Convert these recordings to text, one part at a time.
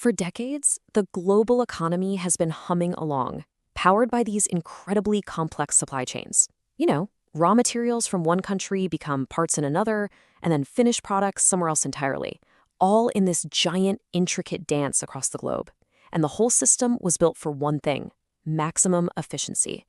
For decades, the global economy has been humming along, powered by these incredibly complex supply chains. Raw materials from one country become parts in another, and then finished products somewhere else entirely, all in this giant, intricate dance across the globe. And the whole system was built for one thing: maximum efficiency.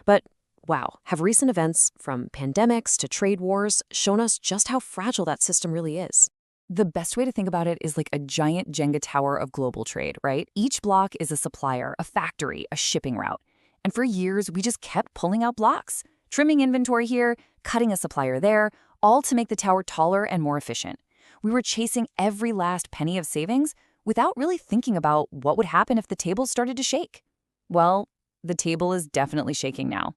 But wow, have recent events, from pandemics to trade wars, shown us just how fragile that system really is? The best way to think about it is like a giant Jenga tower of global trade, right? Each block is a supplier, a factory, a shipping route. And for years, we just kept pulling out blocks, trimming inventory here, cutting a supplier there, all to make the tower taller and more efficient. We were chasing every last penny of savings without really thinking about what would happen if the table started to shake. Well, the table is definitely shaking now.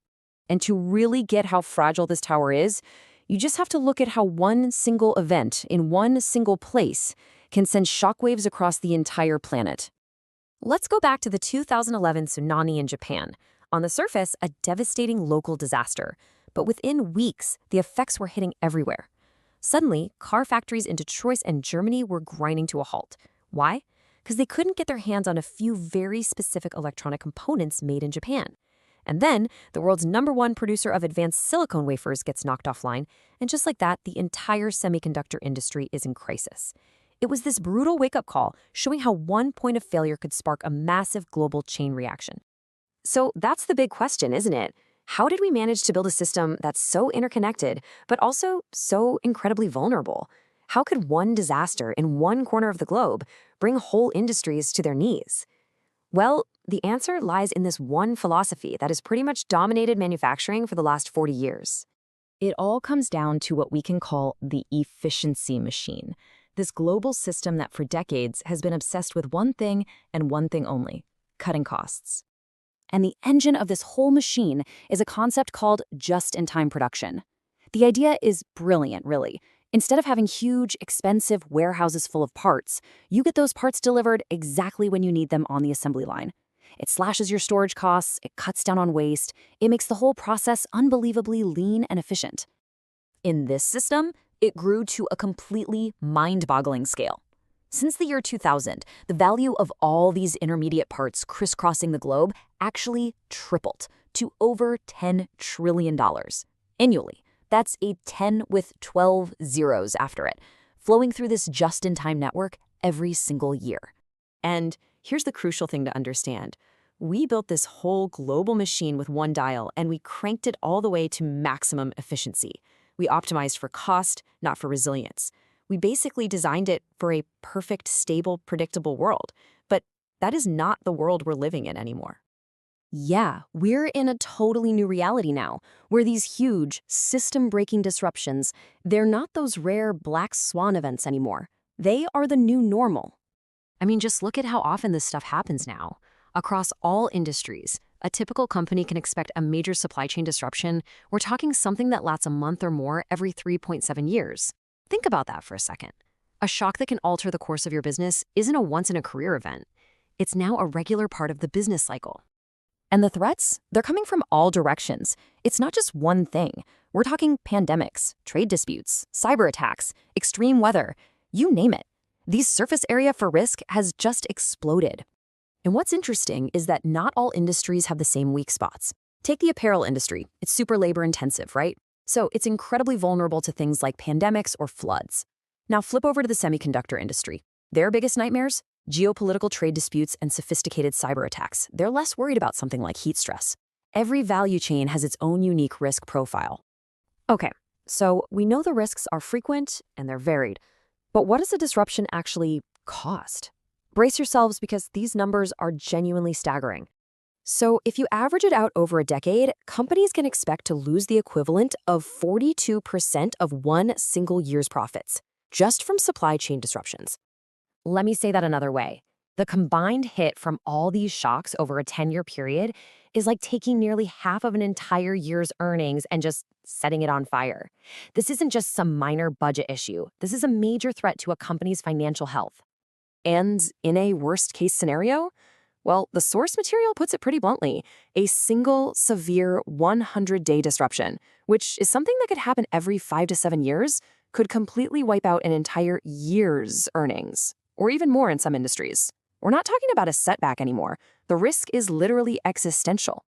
And to really get how fragile this tower is, you just have to look at how one single event in one single place can send shockwaves across the entire planet. Let's go back to the 2011 tsunami in Japan. On the surface, a devastating local disaster. But within weeks, the effects were hitting everywhere. Suddenly, car factories in Detroit and Germany were grinding to a halt. Why? Because they couldn't get their hands on a few very specific electronic components made in Japan. And then, the world's #1 producer of advanced silicone wafers gets knocked offline, and just like that, the entire semiconductor industry is in crisis. It was this brutal wake-up call, showing how one point of failure could spark a massive global chain reaction. So that's the big question, isn't it? How did we manage to build a system that's so interconnected, but also so incredibly vulnerable? How could one disaster in one corner of the globe bring whole industries to their knees? Well, the answer lies in this one philosophy that has pretty much dominated manufacturing for the last 40 years. It all comes down to what we can call the efficiency machine, this global system that for decades has been obsessed with one thing and one thing only: cutting costs. And the engine of this whole machine is a concept called just-in-time production. The idea is brilliant, really. Instead of having huge, expensive warehouses full of parts, you get those parts delivered exactly when you need them on the assembly line. It slashes your storage costs, it cuts down on waste, it makes the whole process unbelievably lean and efficient. In this system, it grew to a completely mind-boggling scale. Since the year 2000, the value of all these intermediate parts crisscrossing the globe actually tripled to over $10 trillion annually. That's a 10 with 12 zeros after it, flowing through this just-in-time network every single year. And here's the crucial thing to understand. We built this whole global machine with one dial, and we cranked it all the way to maximum efficiency. We optimized for cost, not for resilience. We basically designed it for a perfect, stable, predictable world. But that is not the world we're living in anymore. Yeah, we're in a totally new reality now, where these huge, system-breaking disruptions, they're not those rare black swan events anymore. They are the new normal. I mean, just look at how often this stuff happens now. Across all industries, a typical company can expect a major supply chain disruption. We're talking something that lasts a month or more every 3.7 years. Think about that for a second. A shock that can alter the course of your business isn't a once-in-a-career event. It's now a regular part of the business cycle. And the threats? They're coming from all directions. It's not just one thing. We're talking pandemics, trade disputes, cyber attacks, extreme weather, you name it. These surface area for risk has just exploded. And what's interesting is that not all industries have the same weak spots. Take the apparel industry. It's super labor-intensive, right? So it's incredibly vulnerable to things like pandemics or floods. Now flip over to the semiconductor industry. Their biggest nightmares? Geopolitical trade disputes and sophisticated cyber attacks. They're less worried about something like heat stress. Every value chain has its own unique risk profile. Okay, so we know the risks are frequent and they're varied. But what does a disruption actually cost? Brace yourselves, because these numbers are genuinely staggering. So if you average it out over a decade, companies can expect to lose the equivalent of 42% of one single year's profits, just from supply chain disruptions. Let me say that another way. The combined hit from all these shocks over a 10-year period is like taking nearly half of an entire year's earnings and just setting it on fire. This isn't just some minor budget issue. This is a major threat to a company's financial health. And in a worst-case scenario, well, the source material puts it pretty bluntly: a single severe 100-day disruption, which is something that could happen every 5 to 7 years, could completely wipe out an entire year's earnings, or even more in some industries. We're not talking about a setback anymore. The risk is literally existential.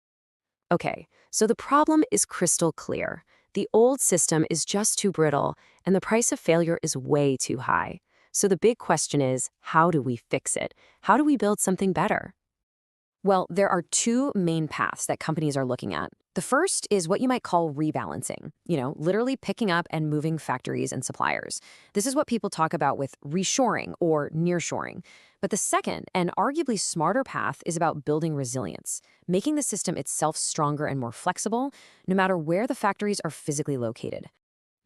Okay, so the problem is crystal clear. The old system is just too brittle, and the price of failure is way too high. So the big question is, how do we fix it? How do we build something better? Well, there are two main paths that companies are looking at. The first is what you might call rebalancing, literally picking up and moving factories and suppliers. This is what people talk about with reshoring or nearshoring. But the second, and arguably smarter path, is about building resilience, making the system itself stronger and more flexible, no matter where the factories are physically located.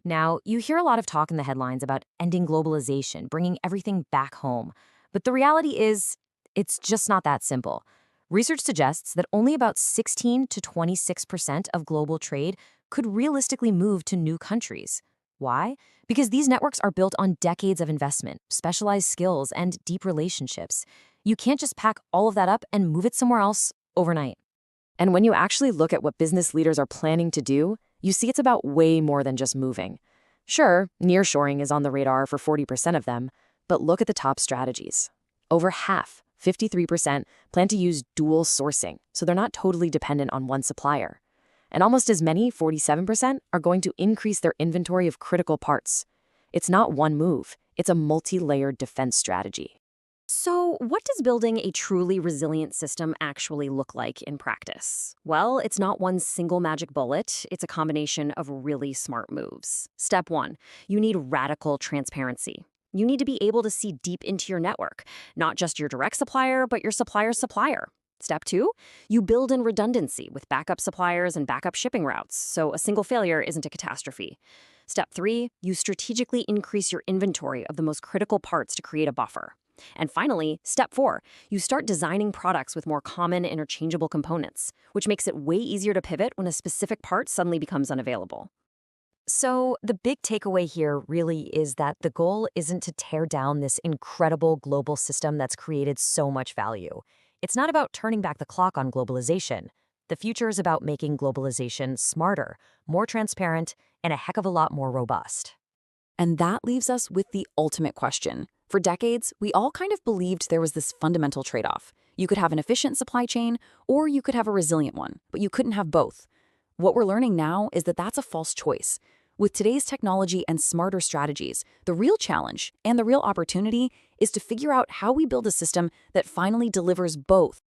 Now, you hear a lot of talk in the headlines about ending globalization, bringing everything back home. But the reality is, it's just not that simple. Research suggests that only about 16 to 26% of global trade could realistically move to new countries. Why? Because these networks are built on decades of investment, specialized skills, and deep relationships. You can't just pack all of that up and move it somewhere else overnight. And when you actually look at what business leaders are planning to do, you see it's about way more than just moving. Sure, nearshoring is on the radar for 40% of them, but look at the top strategies. Over half, 53%, plan to use dual sourcing, so they're not totally dependent on one supplier. And almost as many, 47%, are going to increase their inventory of critical parts. It's not one move, it's a multi-layered defense strategy. So, what does building a truly resilient system actually look like in practice? Well, it's not one single magic bullet, it's a combination of really smart moves. Step one, you need radical transparency. You need to be able to see deep into your network, not just your direct supplier, but your supplier's supplier. Step two, you build in redundancy with backup suppliers and backup shipping routes, so a single failure isn't a catastrophe. Step three, you strategically increase your inventory of the most critical parts to create a buffer. And finally, step four, you start designing products with more common interchangeable components, which makes it way easier to pivot when a specific part suddenly becomes unavailable. So, the big takeaway here really is that the goal isn't to tear down this incredible global system that's created so much value. It's not about turning back the clock on globalization. The future is about making globalization smarter, more transparent, and a heck of a lot more robust. And that leaves us with the ultimate question. For decades, we all kind of believed there was this fundamental trade-off. You could have an efficient supply chain, or you could have a resilient one, but you couldn't have both. What we're learning now is that that's a false choice. With today's technology and smarter strategies, the real challenge and the real opportunity is to figure out how we build a system that finally delivers both